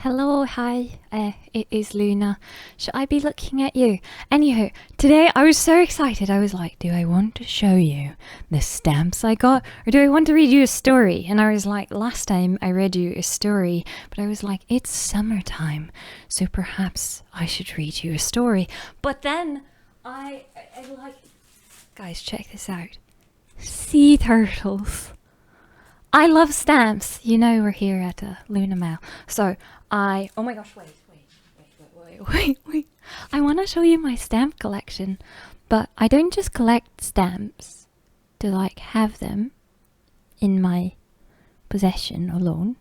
Hello, hi, it is Luna. Should I be looking at you? Anyhow, today I was so excited. I was like, do I want to show you the stamps I got? Or do I want to read you a story? And I was like, last time I read you a story, but I was like, it's summertime, so perhaps I should read you a story. But then I like, guys, check this out. Sea turtles. I love stamps. You know we're here at Luna Mail. So oh my gosh, wait. I want to show you my stamp collection, but I don't just collect stamps to like have them in my possession alone.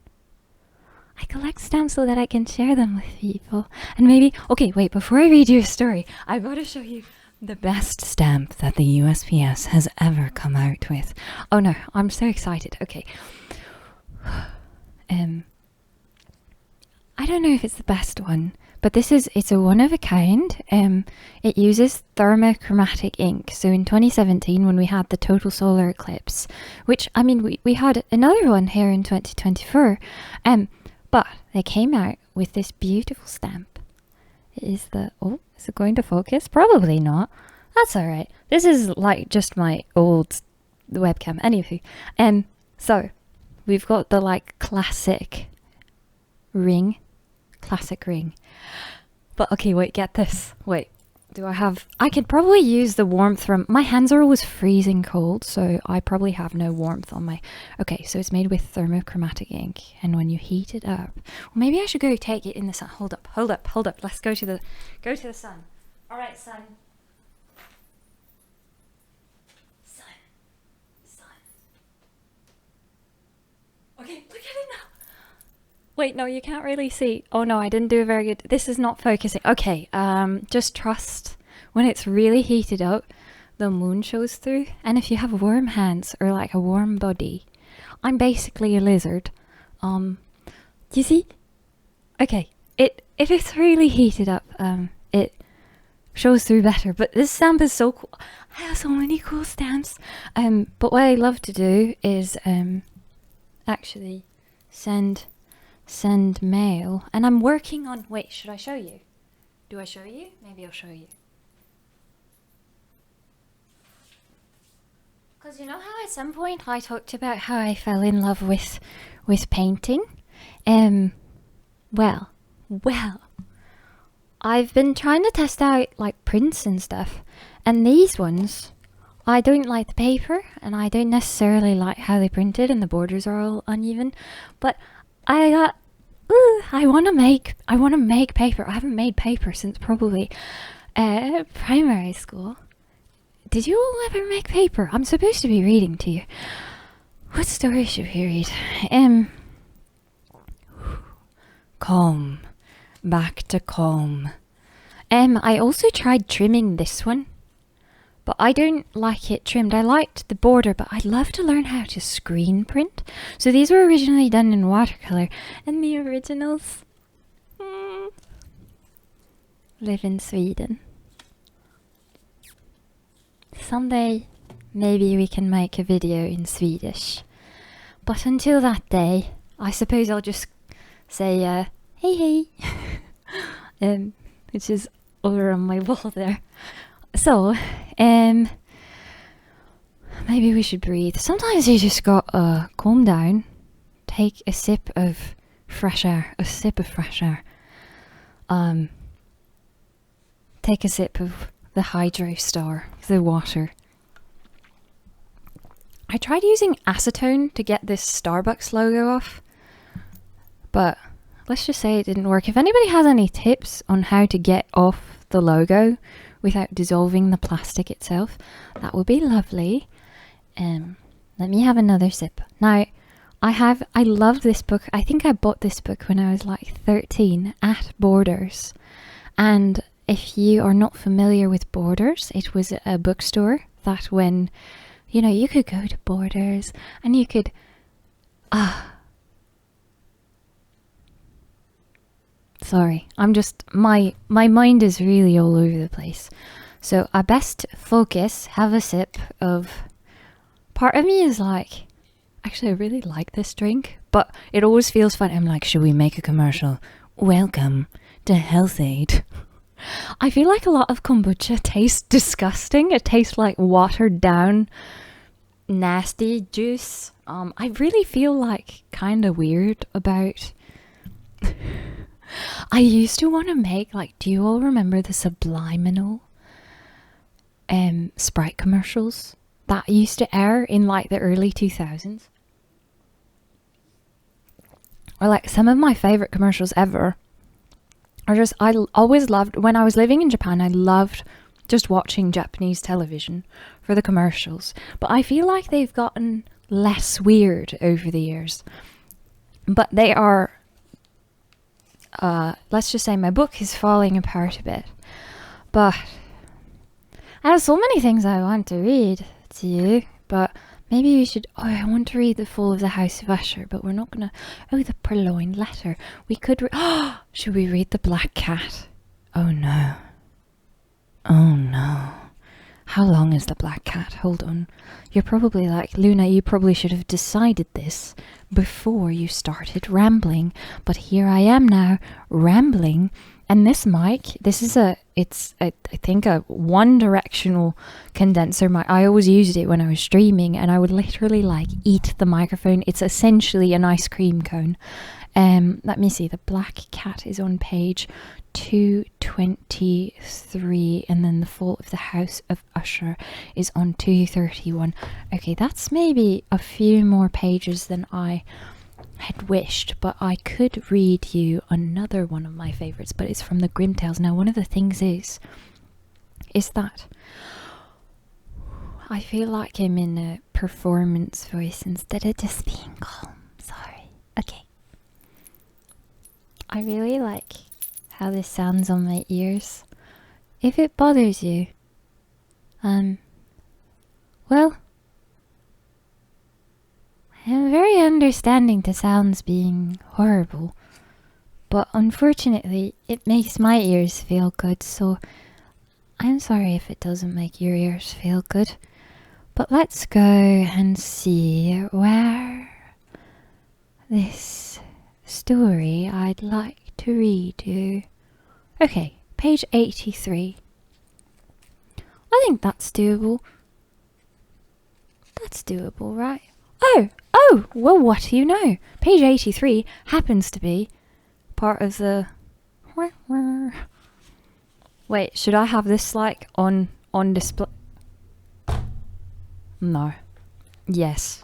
I collect stamps so that I can share them with people. And maybe, okay, wait, before I read you a story, I've got to show you the best stamp that the USPS has ever come out with. Oh no, I'm so excited. Okay. I don't know if it's the best one, but it's a one of a kind. It uses thermochromatic ink. So in 2017, when we had the total solar eclipse, which, I mean, we had another one here in 2024, but they came out with this beautiful stamp. It is is it going to focus? Probably not. That's alright. This is like just my old webcam. Anyway, so we've got the like classic ring. But okay, wait, get this. Wait, I could probably use the warmth from, my hands are always freezing cold, so I probably have no warmth on my, okay, so it's made with thermochromatic ink, and when you heat it up, well, maybe I should go take it in the sun. Hold up, let's go to the sun. Alright, sun. Okay, look at it now. Wait, no, you can't really see. Oh no, I didn't do a very good. This is not focusing. Okay, just trust when it's really heated up, the moon shows through. And if you have warm hands or like a warm body, I'm basically a lizard. Do you see? Okay, if it's really heated up, it shows through better. But this stamp is so cool. I have so many cool stamps. But what I love to do is actually send mail, and I'm working on, wait, should I show you? Do I show you? Maybe I'll show you. Because you know how at some point I talked about how I fell in love with painting? Well, I've been trying to test out like prints and stuff, and these ones, I don't like the paper, and I don't necessarily like how they printed, and the borders are all uneven, but I want to make paper. I haven't made paper since probably primary school. Did you all ever make paper? I'm supposed to be reading to you. What story should we read? Calm. Back to calm. I also tried trimming this one, but I don't like it trimmed. I liked the border, but I'd love to learn how to screen print. So these were originally done in watercolor, and the originals live in Sweden. Someday, maybe we can make a video in Swedish. But until that day, I suppose I'll just say, hey, which is over on my wall there. So, maybe we should breathe. Sometimes you just gotta calm down, take a sip of fresh air, take a sip of the Hydro Star, the water. I tried using acetone to get this Starbucks logo off, but let's just say it didn't work. If anybody has any tips on how to get off the logo without dissolving the plastic itself, that would be lovely. Let me have another sip. Now, I love this book. I think I bought this book when I was like 13 at Borders. And if you are not familiar with Borders, it was a bookstore that when, you know, you could go to Borders and you could, sorry, I'm just, my mind is really all over the place. So I best focus, have a sip of, part of me is like, actually I really like this drink, but it always feels fun. I'm like, should we make a commercial? Welcome to Health Aid. I feel like a lot of kombucha tastes disgusting. It tastes like watered down, nasty juice. I really feel like kind of weird about... I used to want to make, like, do you all remember the subliminal Sprite commercials that used to air in like the early 2000s? Or like some of my favorite commercials ever are just, I always loved, when I was living in Japan, I loved just watching Japanese television for the commercials. But I feel like they've gotten less weird over the years. But they are, let's just say my book is falling apart a bit. But I have so many things I want to read to you, but maybe we should... Oh, I want to read The Fall of the House of Usher, but we're not gonna... Oh, The Purloined Letter. We could... Should we read The Black Cat? Oh no. Oh no. How long is The Black Cat? Hold on. You're probably like, Luna, you probably should have decided this before you started rambling. But here I am now, rambling. And this mic, this is I think a one-directional condenser mic. I always used it when I was streaming, and I would literally like eat the microphone. It's essentially an ice cream cone. Let me see. The Black Cat is on page 223, and then The Fall of the House of Usher is on 231. Okay, that's maybe a few more pages than I had wished, but I could read you another one of my favorites, but it's from the Grimm Tales. Now, one of the things is that I feel like I'm in a performance voice instead of just being calm. Sorry. Okay. I really like how this sounds on my ears. If it bothers you, well, I'm very understanding to sounds being horrible, but unfortunately it makes my ears feel good, so I'm sorry if it doesn't make your ears feel good. But let's go and see where this story I'd like to read you. Okay, page 83. I think that's doable. That's doable, right? Oh, well, what do you know? Page 83 happens to be part of the... Wait, should I have this, like, on display? No. Yes.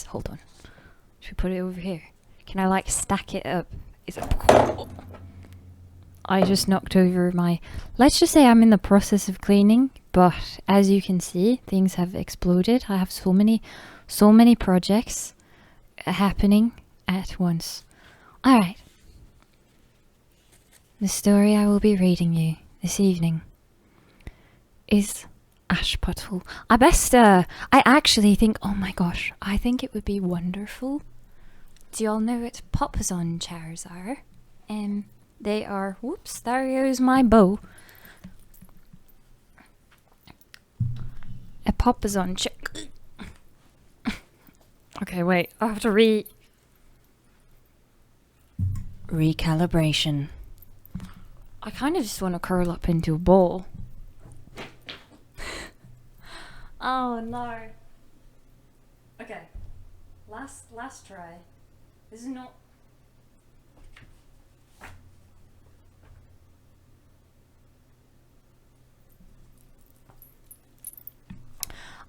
Hold on. Should we put it over here? Can I, like, stack it up? Is it... I just knocked over my... Let's just say I'm in the process of cleaning, but as you can see, things have exploded. I have so many projects happening at once. Alright. The story I will be reading you this evening is Ashputtle. I actually think, oh my gosh, I think it would be wonderful. Do y'all know what Papasan chairs are? They are, whoops, there goes my bow. A Papasan chair. Okay, wait, I have to recalibration. I kind of just want to curl up into a ball. Oh no. Okay. Last try. This is not...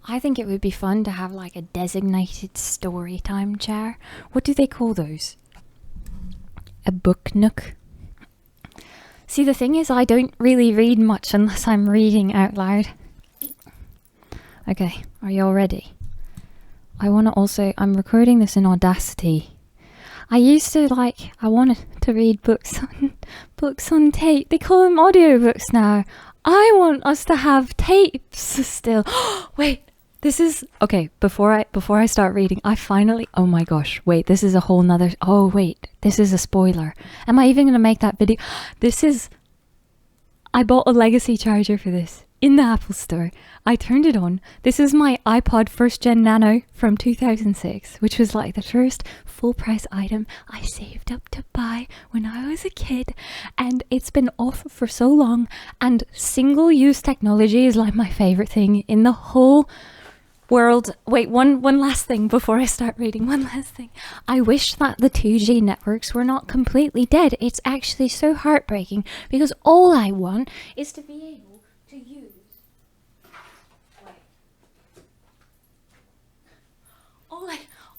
I think it would be fun to have like a designated story time chair. What do they call those? A book nook? See, the thing is, I don't really read much unless I'm reading out loud. Okay, are you all ready? I'm recording this in Audacity. I used to I wanted to read books on tape. They call them audiobooks now. I want us to have tapes still. Wait. This is... Okay, before I start reading, I finally... Oh my gosh, wait, this is a whole nother... Oh wait, this is a spoiler. Am I even going to make that video? This is... I bought a legacy charger for this. in the Apple Store. I turned it on. This is my iPod 1st Gen Nano from 2006, which was like the first full price item I saved up to buy when I was a kid. And it's been off for so long, and single use technology is like my favorite thing in the whole world. Wait, one last thing before I start reading. One last thing. I wish that the 2G networks were not completely dead. It's actually so heartbreaking because all I want is to be able to use...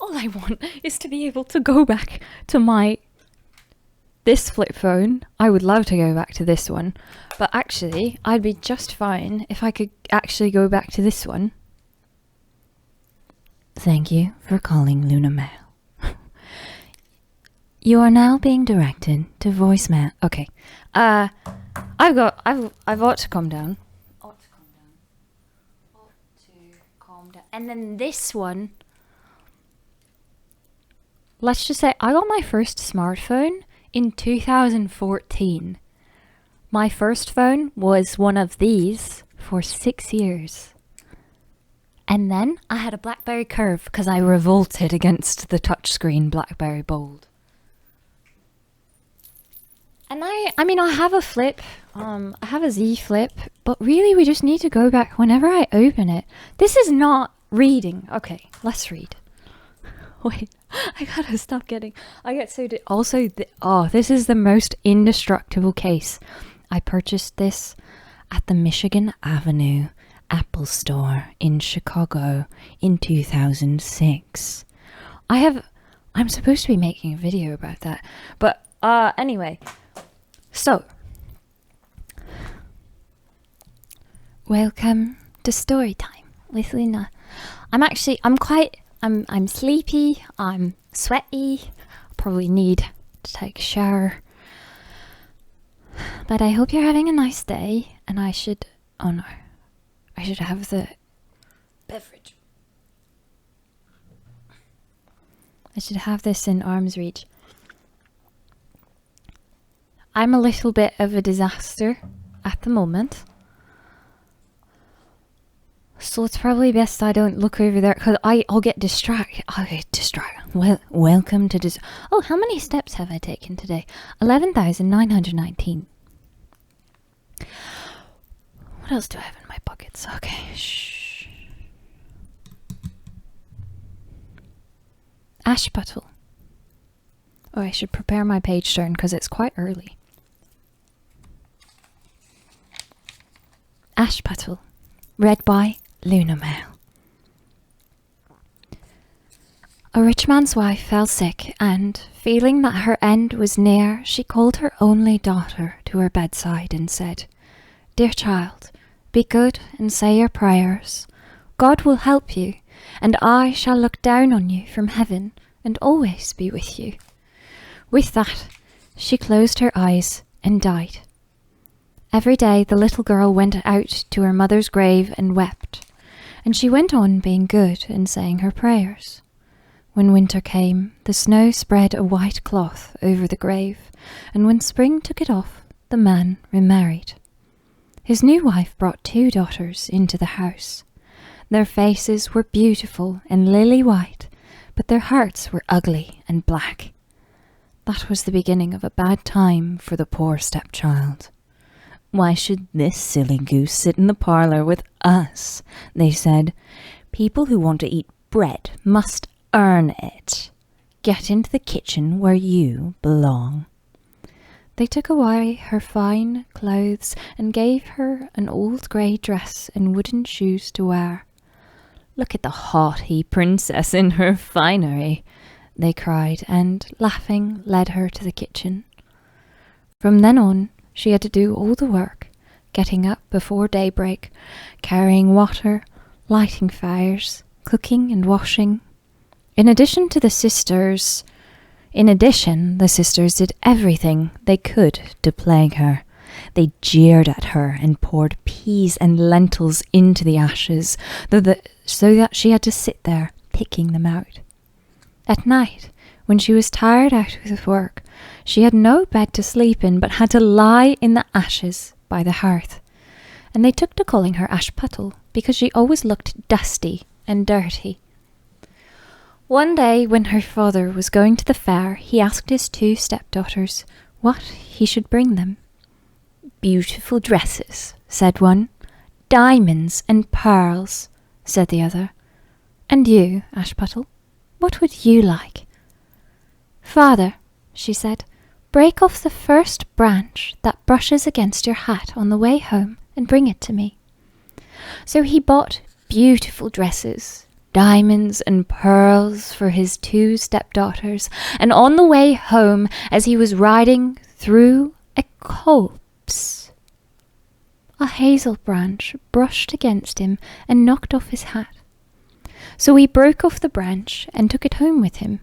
All I want is to be able to go back to this flip phone. I would love to go back to this one, but actually I'd be just fine if I could actually go back to this one. Thank you for calling Luna Mail. You are now being directed to voicemail. Okay. I've ought to calm down. Ought to calm down. And then this one. Let's just say I got my first smartphone in 2014. My first phone was one of these for 6 years. And then I had a BlackBerry Curve because I revolted against the touchscreen BlackBerry Bold. And I mean, I have a flip, I have a Z Flip, but really we just need to go back whenever I open it. This is not reading. Okay, let's read. Wait, I gotta stop getting... I get so... this is the most indestructible case. I purchased this at the Michigan Avenue Apple Store in Chicago in 2006. I'm supposed to be making a video about that. But, anyway. So. Welcome to story time with Luna. I'm sleepy, I'm sweaty, probably need to take a shower. But I hope you're having a nice day, and I should have the beverage. I should have this in arm's reach. I'm a little bit of a disaster at the moment. So it's probably best I don't look over there because I'll get distracted. Well, welcome to Oh, how many steps have I taken today? 11,919. What else do I have in my pockets? Okay, shh. Ashputtle. Oh, I should prepare my page turn because it's quite early. Ashputtle. Read by Luna Mail. A rich man's wife fell sick and, feeling that her end was near, she called her only daughter to her bedside and said, "Dear child, be good and say your prayers. God will help you, and I shall look down on you from heaven and always be with you." With that, she closed her eyes and died. Every day the little girl went out to her mother's grave and wept, and she went on being good and saying her prayers. When winter came, the snow spread a white cloth over the grave, and when spring took it off, the man remarried. His new wife brought 2 daughters into the house. Their faces were beautiful and lily white, but their hearts were ugly and black. That was the beginning of a bad time for the poor stepchild. "Why should this silly goose sit in the parlour with us?" they said. "People who want to eat bread must earn it. Get into the kitchen where you belong." They took away her fine clothes and gave her an old grey dress and wooden shoes to wear. "Look at the haughty princess in her finery," they cried, and, laughing, led her to the kitchen. From then on, she had to do all the work, getting up before daybreak, carrying water, lighting fires, cooking and washing. The sisters did everything they could to plague her. They jeered at her and poured peas and lentils into the ashes, so that she had to sit there picking them out. At night, when she was tired out with work, she had no bed to sleep in but had to lie in the ashes by the hearth. and they took to calling her Ashputtle because she always looked dusty and dirty. One day when her father was going to the fair, he asked his 2 stepdaughters what he should bring them. "Beautiful dresses," said one. "Diamonds and pearls," said the other. "And you, Ashputtle, what would you like?" "Father," she said, "break off the first branch that brushes against your hat on the way home and bring it to me." So he bought beautiful dresses, diamonds and pearls for his 2 stepdaughters, and on the way home, as he was riding through a copse, a hazel branch brushed against him and knocked off his hat. So he broke off the branch and took it home with him.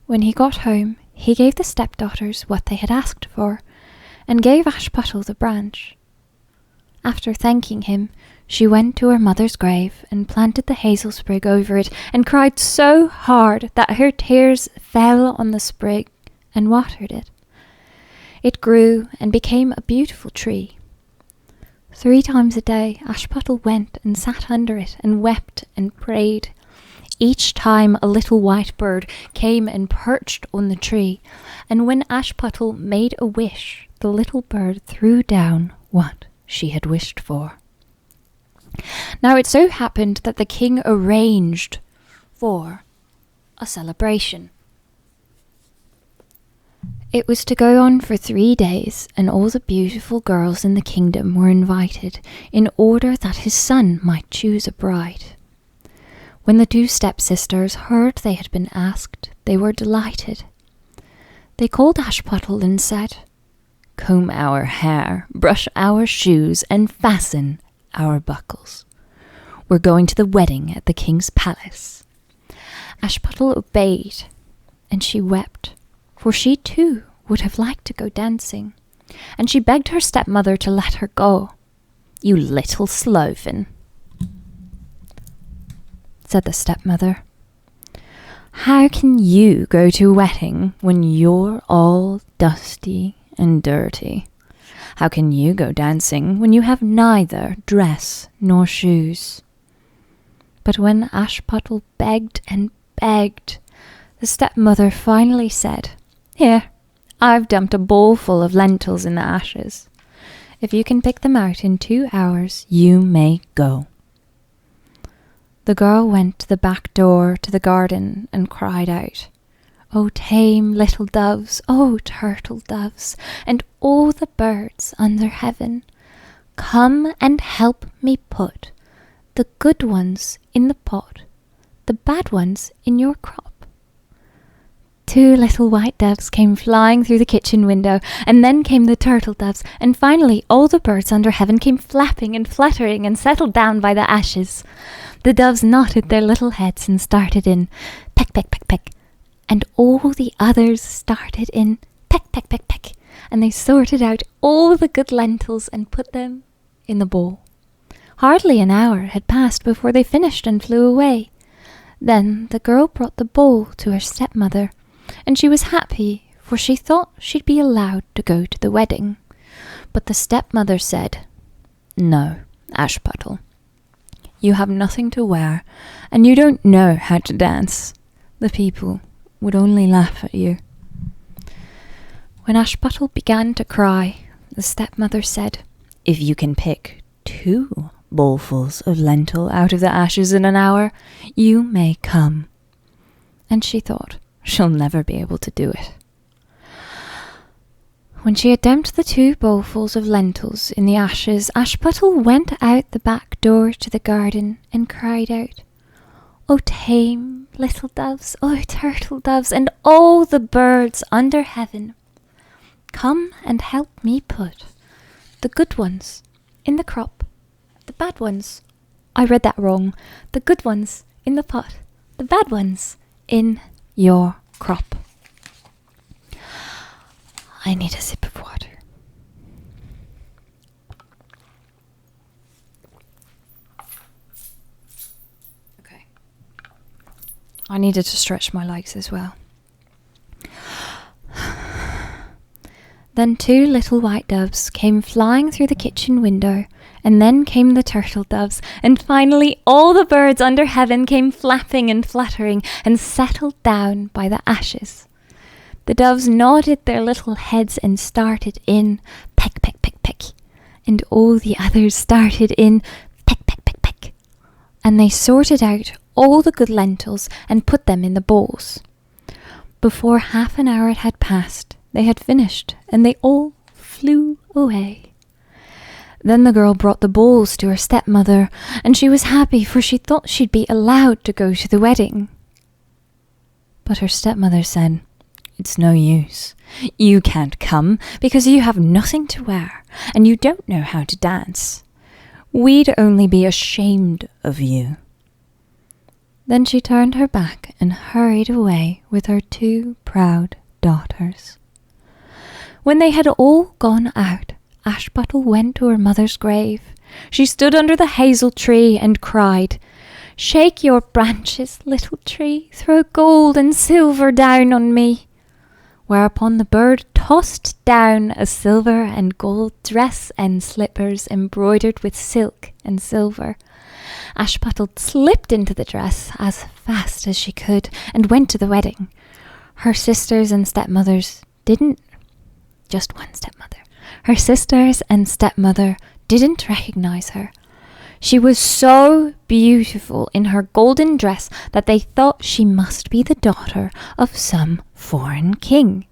When he got home, he gave the stepdaughters what they had asked for, and gave Ashputtle the branch. After thanking him, she went to her mother's grave and planted the hazel sprig over it, and cried so hard that her tears fell on the sprig and watered it. It grew and became a beautiful tree. 3 times a day Ashputtle went and sat under it and wept and prayed. Each time a little white bird came and perched on the tree, and when Ashputtle made a wish, the little bird threw down what she had wished for. Now it so happened that the king arranged for a celebration. It was to go on for 3 days, and all the beautiful girls in the kingdom were invited, in order that his son might choose a bride. When the 2 stepsisters heard they had been asked, they were delighted. They called Ashputtle and said, "Comb our hair, brush our shoes, and fasten our buckles. We're going to the wedding at the king's palace." Ashputtle obeyed, and she wept, for she too would have liked to go dancing, and she begged her stepmother to let her go. "You little sloven," said the stepmother. "How can you go to a wedding when you're all dusty and dirty? How can you go dancing when you have neither dress nor shoes?" But when Ashputtle begged and begged, the stepmother finally said, "Here, I've dumped a bowl full of lentils in the ashes. If you can pick them out in 2 hours, you may go." The girl went to the back door to the garden and cried out, "O tame little doves, O turtle doves, and all the birds under heaven, come and help me put the good ones in the pot, the bad ones in your crop." 2 little white doves came flying through the kitchen window, and then came the turtle doves, and finally all the birds under heaven came flapping and fluttering and settled down by the ashes. The doves nodded their little heads and started in, peck, peck, peck, peck, and all the others started in, peck, peck, peck, peck, and they sorted out all the good lentils and put them in the bowl. Hardly an hour had passed before they finished and flew away. Then the girl brought the bowl to her stepmother, and she was happy, for she thought she'd be allowed to go to the wedding. But the stepmother said, "No, Ashputtle, you have nothing to wear, and you don't know how to dance. The people would only laugh at you." When Ashputtle began to cry, the stepmother said, "If you can pick 2 bowlfuls of lentil out of the ashes in an hour, you may come." And she thought, she'll never be able to do it. When she had dumped the 2 bowlfuls of lentils in the ashes, Ashputtle went out the back door to the garden and cried out, "O tame little doves, O turtle doves, and all the birds under heaven, come and help me put the good ones in the crop, the bad ones," I read that wrong, "the good ones in the pot, the bad ones in your crop." I need a sip of water. Okay. I needed to stretch my legs as well. Then 2 little white doves came flying through the kitchen window, and then came the turtle doves, and finally all the birds under heaven came flapping and fluttering and settled down by the ashes. The doves nodded their little heads and started in, peck, peck, peck, peck, and all the others started in, peck, peck, peck, peck, and they sorted out all the good lentils and put them in the bowls. Before half an hour had passed, they had finished, and they all flew away. Then the girl brought the bowls to her stepmother, and she was happy, for she thought she'd be allowed to go to the wedding. But her stepmother said, "It's no use. You can't come because you have nothing to wear, and you don't know how to dance. We'd only be ashamed of you." Then she turned her back and hurried away with her 2 proud daughters. When they had all gone out, Ashputtle went to her mother's grave. She stood under the hazel tree and cried, "Shake your branches, little tree, throw gold and silver down on me." Whereupon the bird tossed down a silver and gold dress and slippers embroidered with silk and silver. Ashputtle slipped into the dress as fast as she could and went to the wedding. Her sisters and stepmothers didn't. Just one stepmother. Her sisters and stepmother didn't recognize her. She was so beautiful in her golden dress that they thought she must be the daughter of some foreign king.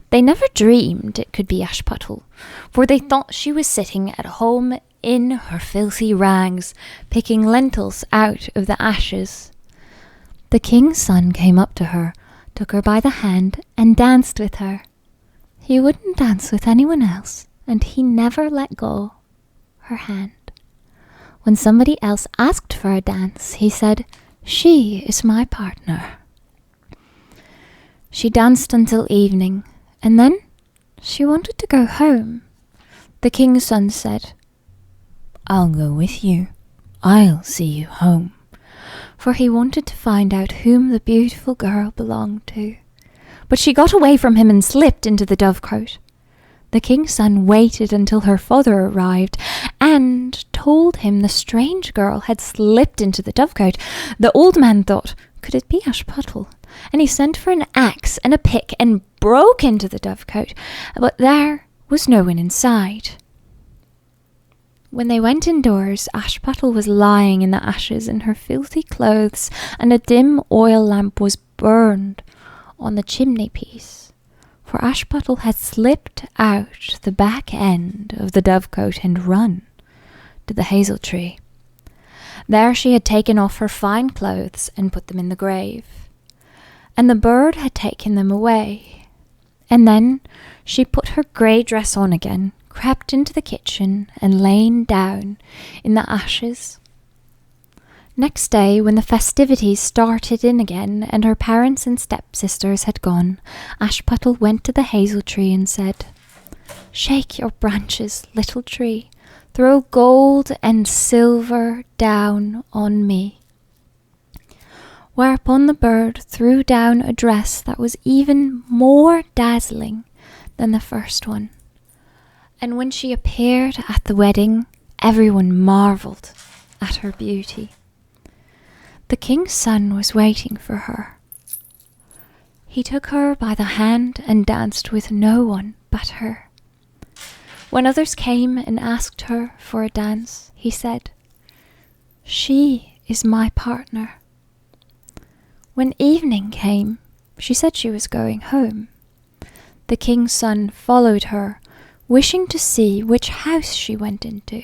They never dreamed it could be Ashputtle, for they thought she was sitting at home in her filthy rags, picking lentils out of the ashes. The king's son came up to her, took her by the hand, and danced with her. He wouldn't dance with anyone else, and he never let go her hand. When somebody else asked for a dance, he said, "She is my partner." She danced until evening, and then she wanted to go home. The king's son said, "I'll go with you. I'll see you home," for he wanted to find out whom the beautiful girl belonged to. But she got away from him and slipped into the dovecote. The king's son waited until her father arrived and told him the strange girl had slipped into the dovecote. The old man thought, could it be Ashputtle? And he sent for an axe and a pick and broke into the dovecote, but there was no one inside. When they went indoors, Ashputtle was lying in the ashes in her filthy clothes, and a dim oil lamp was burned on the chimney piece, for Ashputtle had slipped out the back end of the dovecote and run to the hazel tree. There she had taken off her fine clothes and put them in the grave, and the bird had taken them away. And then she put her grey dress on again, crept into the kitchen, and lain down in the ashes. Next day, when the festivities started in again and her parents and stepsisters had gone, Ashputtle went to the hazel tree and said, "Shake your branches, little tree, throw gold and silver down on me." Whereupon the bird threw down a dress that was even more dazzling than the first one. And when she appeared at the wedding, everyone marvelled at her beauty. The king's son was waiting for her. He took her by the hand and danced with no one but her. When others came and asked her for a dance, he said, "She is my partner." When evening came, she said she was going home. The king's son followed her, wishing to see which house she went into.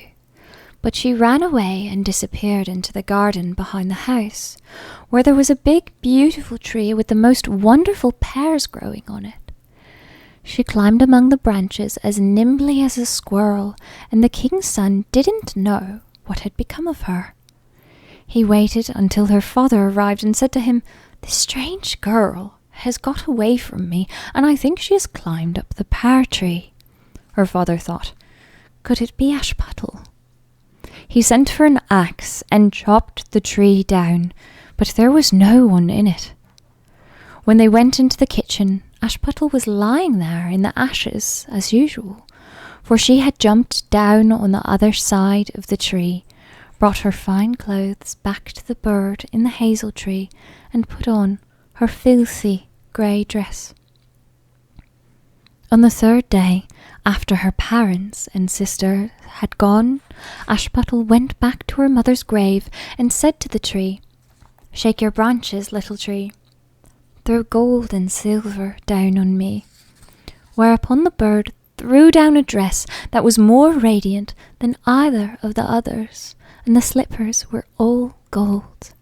But she ran away and disappeared into the garden behind the house, where there was a big, beautiful tree with the most wonderful pears growing on it. She climbed among the branches as nimbly as a squirrel, and the king's son didn't know what had become of her. He waited until her father arrived and said to him, "This strange girl has got away from me, and I think she has climbed up the pear tree." Her father thought, could it be Ashputtle? He sent for an axe and chopped the tree down, but there was no one in it. When they went into the kitchen, Ashputtle was lying there in the ashes as usual, for she had jumped down on the other side of the tree, brought her fine clothes back to the bird in the hazel tree, and put on her filthy grey dress. On the third day, after her parents and sister had gone, Ashputtle went back to her mother's grave and said to the tree, "Shake your branches, little tree. Throw gold and silver down on me." Whereupon the bird threw down a dress that was more radiant than either of the others, and the slippers were all gold.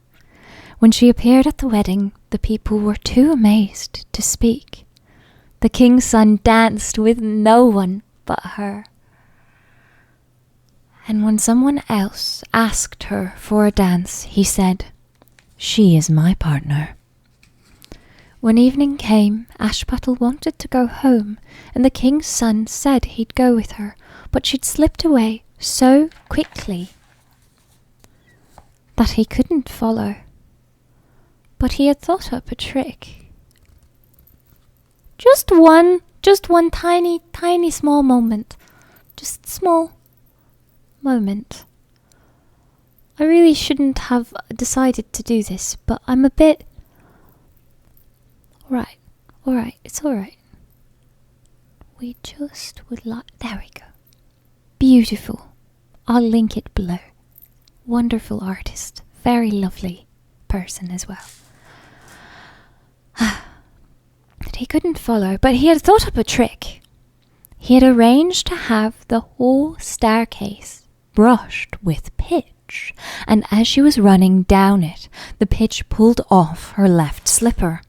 When she appeared at the wedding, the people were too amazed to speak. The king's son danced with no one but her. And when someone else asked her for a dance, he said, "She is my partner." When evening came, Ashputtle wanted to go home, and the king's son said he'd go with her, but she'd slipped away so quickly that he couldn't follow. But he had thought up a trick. Just one tiny small moment. Just small moment. I really shouldn't have decided to do this, but I'm a bit... Alright, it's alright. We just would like... There we go. Beautiful. I'll link it below. Wonderful artist. Very lovely person as well. He couldn't follow, but he had thought up a trick. He had arranged to have the whole staircase brushed with pitch, and as she was running down it, the pitch pulled off her left slipper.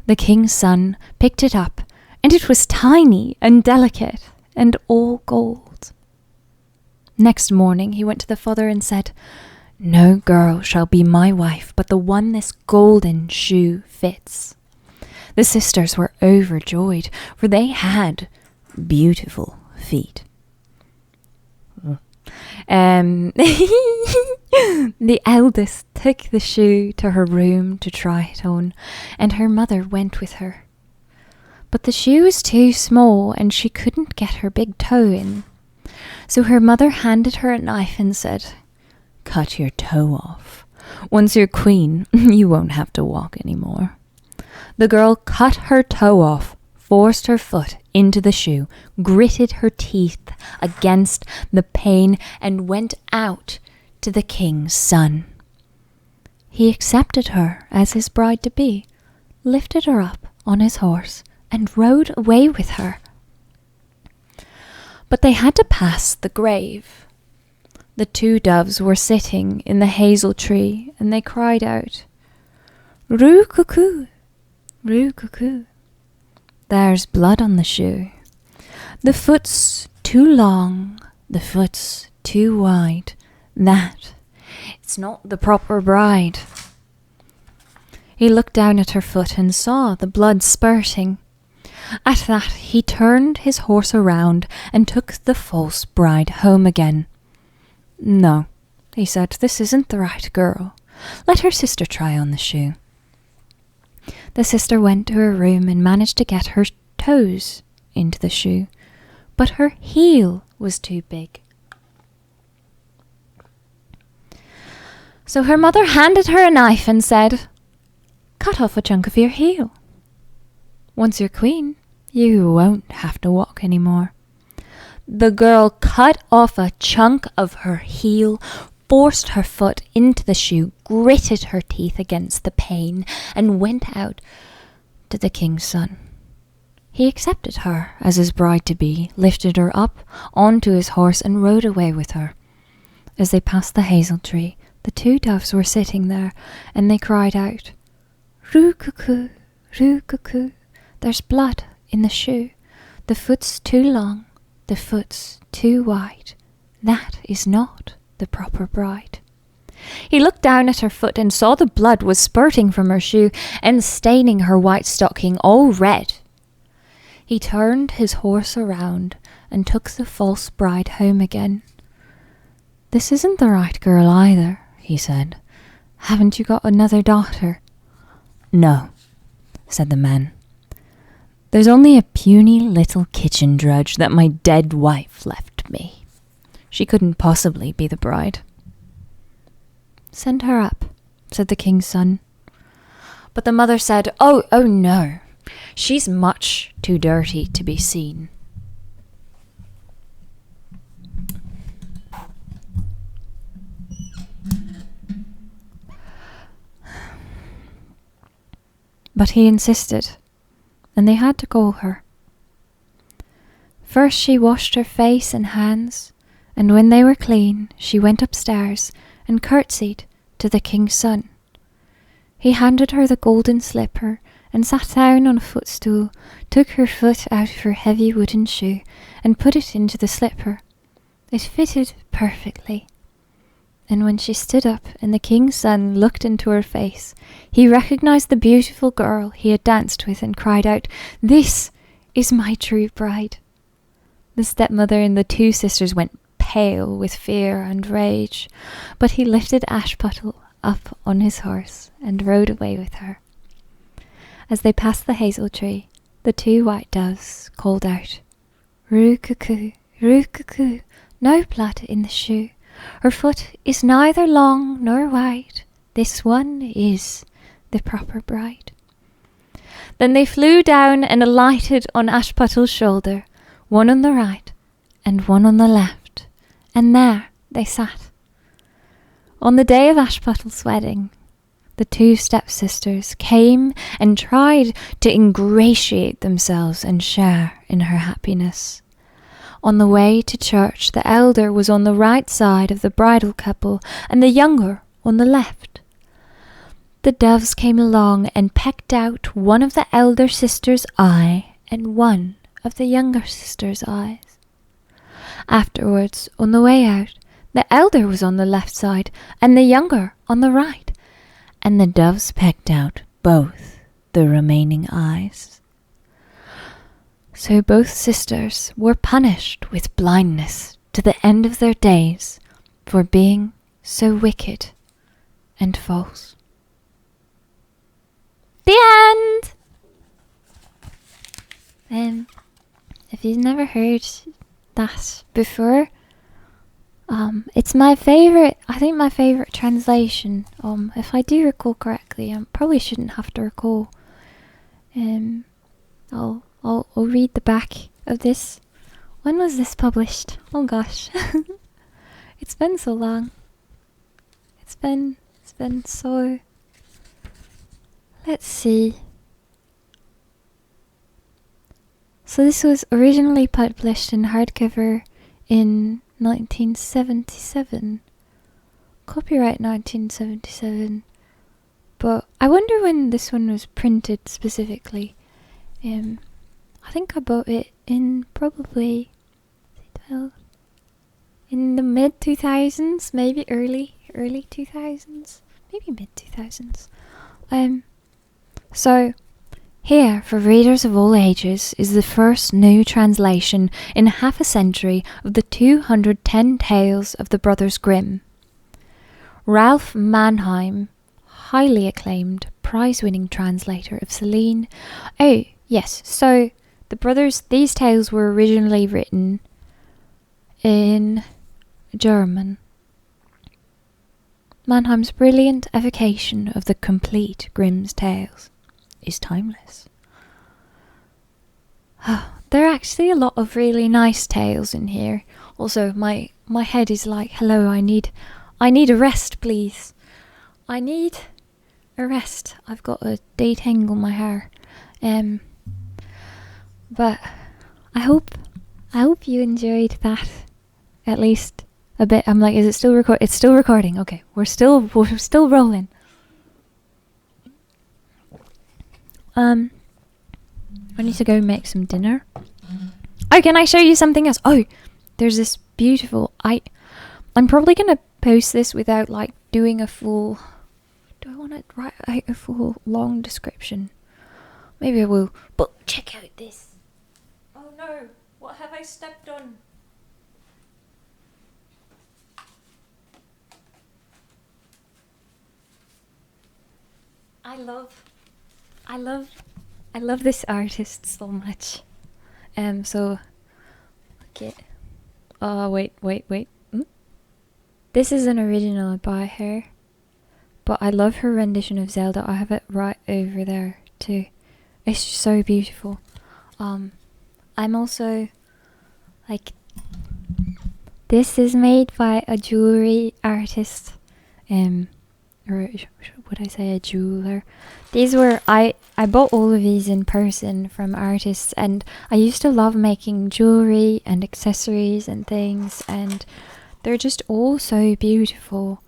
The king's son picked it up, and it was tiny and delicate and all gold. Next morning he went to the father and said, "No girl shall be my wife but the one this golden shoe fits." The sisters were overjoyed, for they had beautiful feet. The eldest took the shoe to her room to try it on, and her mother went with her. But the shoe was too small, and she couldn't get her big toe in. So her mother handed her a knife and said, "Cut your toe off. Once you're queen, you won't have to walk anymore." The girl cut her toe off, forced her foot into the shoe, gritted her teeth against the pane, and went out to the king's son. He accepted her as his bride-to-be, lifted her up on his horse, and rode away with her. But they had to pass the grave. The two doves were sitting in the hazel tree, and they cried out, "Roo-cuckoo, roo-cuckoo. There's blood on the shoe. The foot's too long, the foot's too wide. It's not the proper bride." He looked down at her foot and saw the blood spurting. At that he turned his horse around and took the false bride home again. "No," he said, "this isn't the right girl. Let her sister try on the shoe." The sister went to her room and managed to get her toes into the shoe, but her heel was too big. So her mother handed her a knife and said, "Cut off a chunk of your heel. Once you're queen, you won't have to walk anymore." The girl cut off a chunk of her heel, forced her foot into the shoe, gritted her teeth against the pane, and went out to the king's son. He accepted her as his bride-to-be, lifted her up onto his horse, and rode away with her. As they passed the hazel tree, the two doves were sitting there, and they cried out, "Roo-cuckoo, roo-cuckoo, there's blood in the shoe. The foot's too long, the foot's too wide. That is not the proper bride." He looked down at her foot and saw the blood was spurting from her shoe and staining her white stocking all red. He turned his horse around and took the false bride home again. "This isn't the right girl either," he said. "Haven't you got another daughter?" "No," said the man. There's only a puny little kitchen drudge that my dead wife left me. She couldn't possibly be the bride. Send her up, said the king's son. But the mother said, Oh no, she's much too dirty to be seen. But he insisted, and they had to call her. First she washed her face and hands, and when they were clean, she went upstairs and curtsied to the king's son. He handed her the golden slipper and sat down on a footstool, took her foot out of her heavy wooden shoe and put it into the slipper. It fitted perfectly. And when she stood up and the king's son looked into her face, he recognized the beautiful girl he had danced with and cried out, This is my true bride. The stepmother and the two sisters went pale with fear and rage, but he lifted Ashputtle up on his horse and rode away with her. As they passed the hazel tree, the two white doves called out, Roo-coo-coo, roo-coo-coo, no blood in the shoe. Her foot is neither long nor wide. This one is the proper bride. Then they flew down and alighted on Ashputtle's shoulder, one on the right and one on the left, and there they sat. On the day of Ashputtle's wedding, the two stepsisters came and tried to ingratiate themselves and share in her happiness. On the way to church, the elder was on the right side of the bridal couple and the younger on the left. The doves came along and pecked out one of the elder sister's eye and one of the younger sister's eyes. Afterwards, on the way out, the elder was on the left side and the younger on the right, and the doves pecked out both the remaining eyes. So both sisters were punished with blindness to the end of their days for being so wicked and false. The end! If you've never heard that before, it's my favourite, I think my favourite translation. If I do recall correctly, I probably shouldn't have to recall. I'll read the back of this. When was this published? Oh gosh. It's been so long. It's been so... Let's see. So this was originally published in hardcover in 1977. Copyright 1977. But I wonder when this one was printed specifically. I think I bought it in probably in the mid 2000s, maybe early 2000s, maybe mid 2000s. So here, for readers of all ages, is the first new translation in half a century of the 210 tales of the brothers Grimm. Ralph Mannheim, highly acclaimed, prize-winning translator of Celine. Oh, yes, so the brothers, these tales were originally written in German. Mannheim's brilliant evocation of the complete Grimm's tales is timeless. There are actually a lot of really nice tales in here. Also, my head is like, hello, I need a rest, please. I need a rest. I've got to detangle my hair. But I hope you enjoyed that, at least a bit. I'm like, is it still record? It's still recording. Okay, we're still rolling. I need to go make some dinner. Oh, can I show you something else? Oh, there's this beautiful. I'm probably gonna post this without like doing a full. Do I want to write out a full long description? Maybe I will. But check out this. Oh no! What have I stepped on? I love I love this artist so much. So okay. Oh wait. This is an original by her, but I love her rendition of Zelda. I have it right over there too. It's so beautiful. I'm also like, this is made by a jewelry artist, or would I say a jeweler? These were, I bought all of these in person from artists, and I used to love making jewelry and accessories and things, and they're just all so beautiful.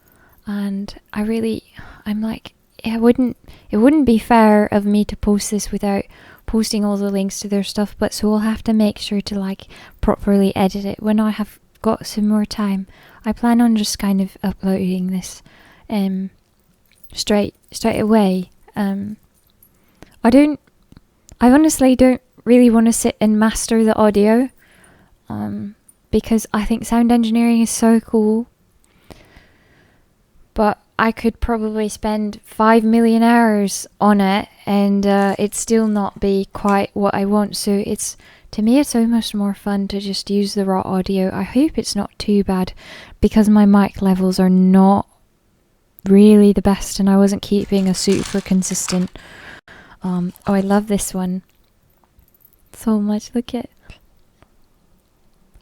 And I'm like, it wouldn't be fair of me to post this without posting all the links to their stuff, but so I'll have to make sure to like properly edit it when I have got some more time. I plan on just kind of uploading this straight away. I honestly don't really want to sit and master the audio, because I think sound engineering is so cool, but I could probably spend 5 million hours on it and it still not be quite what I want. So to me it's so much more fun to just use the raw audio. I hope it's not too bad, because my mic levels are not really the best and I wasn't keeping a super consistent. Oh, I love this one so much. Look at,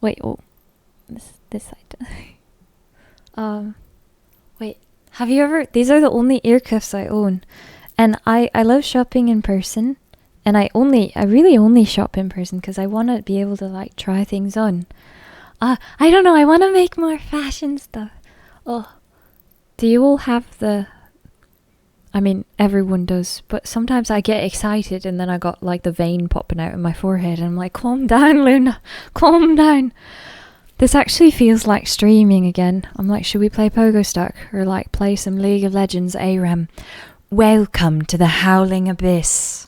wait, oh, this side. Wait, have you ever, these are the only ear cuffs I own, and I love shopping in person, and I really only shop in person because I want to be able to like try things on. I don't know, I want to make more fashion stuff. Oh, do you all have the, I mean, everyone does, but sometimes I get excited and then I got like the vein popping out of my forehead and I'm like, calm down, Luna, calm down. This actually feels like streaming again. I'm like, should we play Pogo Stuck or like play some League of Legends ARAM? Welcome to the Howling Abyss.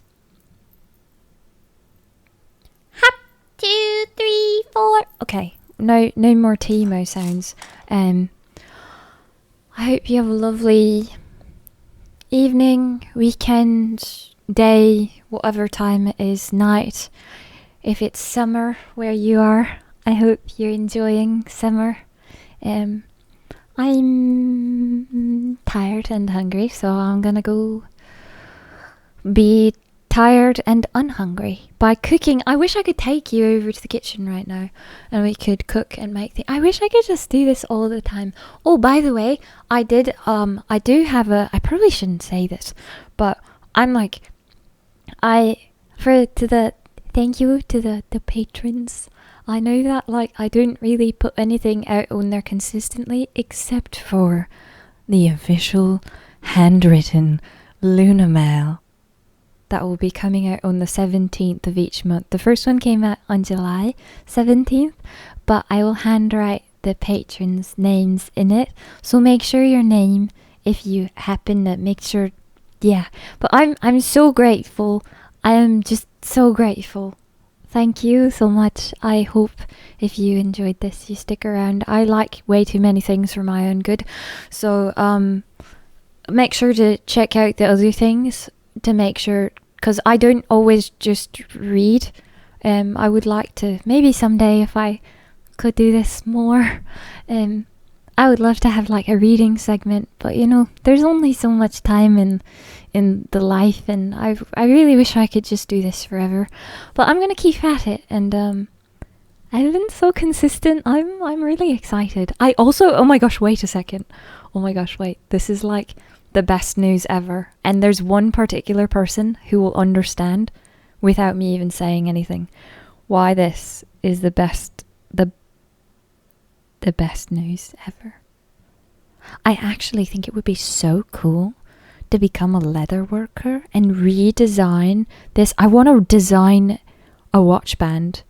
Hop, 2, 3, 4. Okay, no more Timo sounds. I hope you have a lovely evening, weekend, day, whatever time it is, night. If it's summer where you are, I hope you're enjoying summer. I'm tired and hungry, so I'm gonna go be tired and unhungry by cooking. I wish I could take you over to the kitchen right now and we could cook and make things. I wish I could just do this all the time. Oh, by the way, I do have a, I probably shouldn't say this, but I'm like, thank you to the patrons. I know that like I don't really put anything out on there consistently except for the official handwritten Luna Mail that will be coming out on the 17th of each month. The first one came out on July 17th, but I will handwrite the patrons' names in it. So make sure your name, if you happen to make sure, yeah. But I'm so grateful. I am just so grateful. Thank you so much. I hope if you enjoyed this, you stick around. I like way too many things for my own good. So make sure to check out the other things to make sure, because I don't always just read. I would like to, maybe someday if I could do this more, I would love to have like a reading segment, but you know, there's only so much time in the life, and I really wish I could just do this forever, but I'm gonna keep at it, and I've been so consistent. I'm really excited. I also, oh my gosh, wait a second. Oh my gosh, wait. This is like the best news ever. And there's one particular person who will understand without me even saying anything why this is the best news ever. I actually think it would be so cool to become a leather worker and redesign this. I want to design a watch band.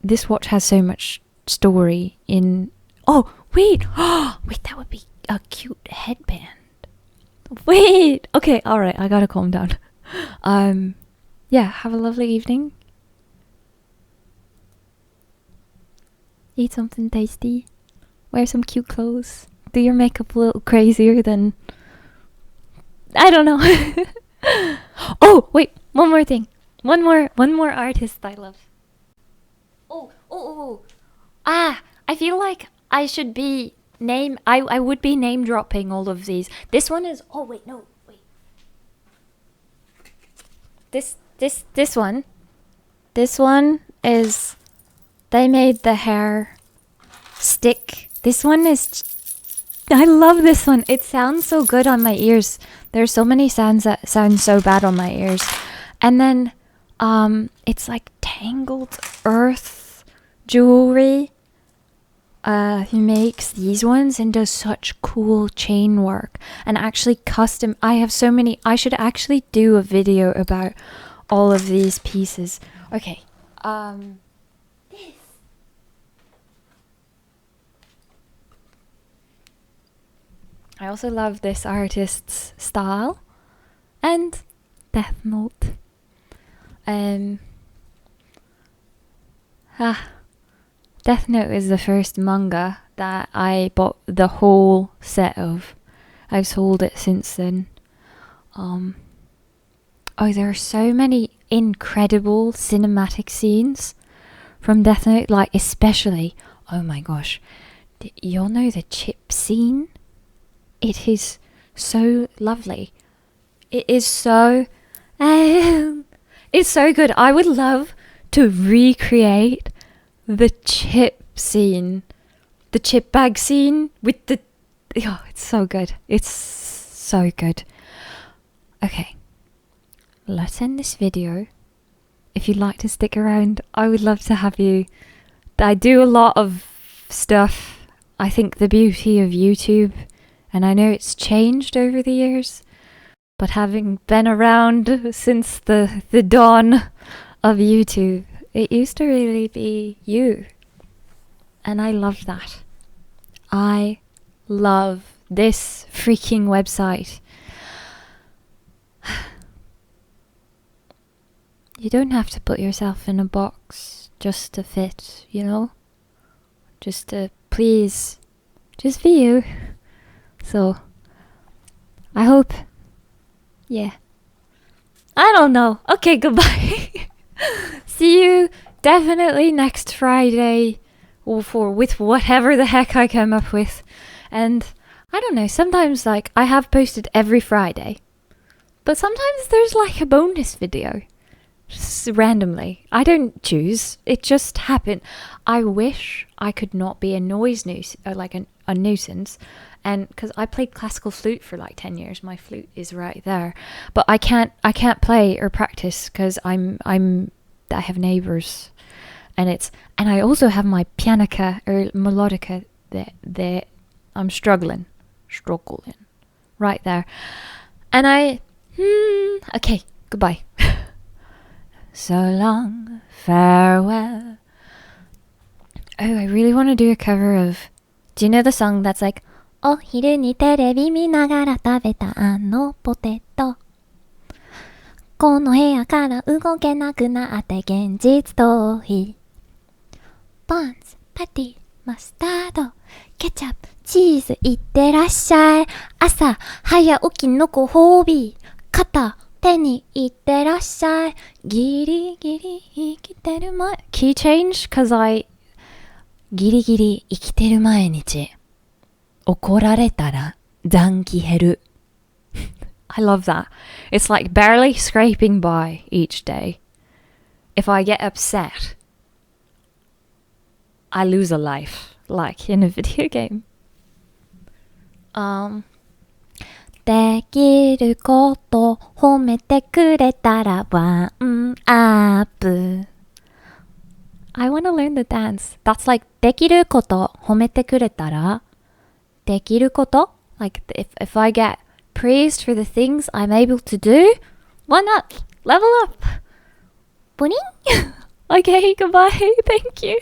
This watch has so much story in... Oh, wait! Wait, that would be a cute headband. Wait! Okay, alright, I gotta calm down. Yeah, have a lovely evening. Eat something tasty. Wear some cute clothes. Do your makeup a little crazier than... I don't know. Oh, wait, one more thing. One more artist I love. Oh. I feel like I should be I would be name dropping all of these. This one is, oh wait, no, wait. This one. This one is, they made the hair stick. This one is, I love this one. It sounds so good on my ears. There's so many sounds that sound so bad on my ears. And then it's like tangled earth jewelry. He makes these ones and does such cool chain work and actually custom. I have so many. I should actually do a video about all of these pieces. Okay. This. I also love this artist's style and Death Note. Death Note is the first manga that I bought the whole set of. I've sold it since then. Oh, there are so many incredible cinematic scenes from Death Note, like especially, oh my gosh, you'll know the chip scene? It is so lovely. It is so, it's so good. I would love to recreate the chip scene, the chip bag scene with the, oh, it's so good. It's so good. Okay, let's end this video. If you'd like to stick around, I would love to have you. I do a lot of stuff. I think the beauty of YouTube, and I know it's changed over the years, but having been around since the dawn of YouTube, it used to really be you. And I love that. I love this freaking website. You don't have to put yourself in a box just to fit, you know? Just to please, just be you. So, I hope, yeah. I don't know. Okay, goodbye. See you definitely next Friday with whatever the heck I come up with. And I don't know, sometimes like I have posted every Friday, but sometimes there's like a bonus video. Just randomly. I don't choose. It just happened. I wish I could not be a a nuisance. And because I played classical flute for like 10 years, my flute is right there. But I can't play or practice because I have neighbors, and I also have my pianica or melodica that I'm struggling right there. And okay, goodbye. So long, farewell. Oh, I really want to do a cover of, do you know the song that's like, お昼にテレビ見ながら食べたあのポテト。この部屋から動けなくなって現実逃避。バンズ、パティ、マスタード、ケチャップ、チーズいってらっしゃい。朝早起きのご褒美。肩手にいってらっしゃい。ギリギリ生きてる前。Key change? Cause I ギリギリ生きてる毎日。怒られたら残機減る。I love that. It's like barely scraping by each day. If I get upset, I lose a life, like in a video game. できること褒めてくれたらワンアップ。I want to learn the dance. That's like できること褒めてくれたらできること Like if I get praised for the things I'm able to do, why not? Level up. Boing. Okay, goodbye. Thank you.